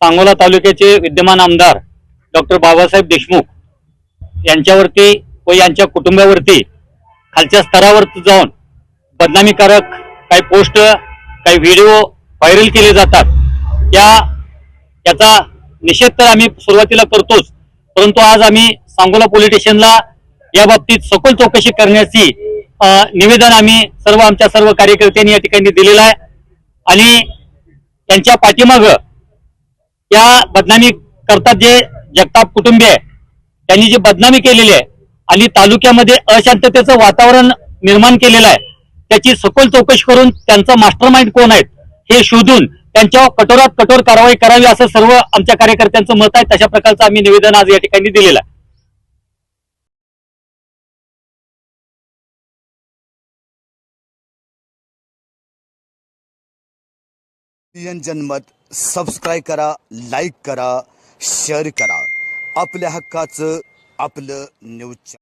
सांगोला तालुक्याचे विद्यमान आमदार डॉक्टर बाबासाहेब देशमुख यांच्यावरती व यांच्या कुटुंबावरती खालच्या स्तरावर जाऊन बदनामीकारक काही पोस्ट काही व्हिडिओ व्हायरल केले जातात। याचा निषेध तर आम्ही सुरुवातीला करतोच, परंतु आज आम्ही सांगोला पोलीस स्टेशनला या बाबतीत सखोल चौकशी करण्याची निवेदन आम्ही आमच्या सर्व कार्यकर्त्यांनी या ठिकाणी दिलेलं आहे। आणि त्यांच्या पाठीमाग या बदनामी करतात जे जगताप कुटुंबीय आहे त्यांनी जी बदनामी केलेली आहे आणि तालुक्यामध्ये अशांततेचं वातावरण निर्माण केलेलं आहे, त्याची सखोल चौकशी करून त्यांचा मास्टरमाइंड कोण आहेत हे शोधून त्यांच्यावर कठोरात कठोर कारवाई करावी असं सर्व आमच्या कार्यकर्त्यांचं मत आहे। तशा प्रकारचं आम्ही निवेदन आज या ठिकाणी दिलेलं आहे। जनमत सबस्क्राईब करा, लाईक करा, शेअर करा। आपल्या हक्काचं आपलं न्यूज।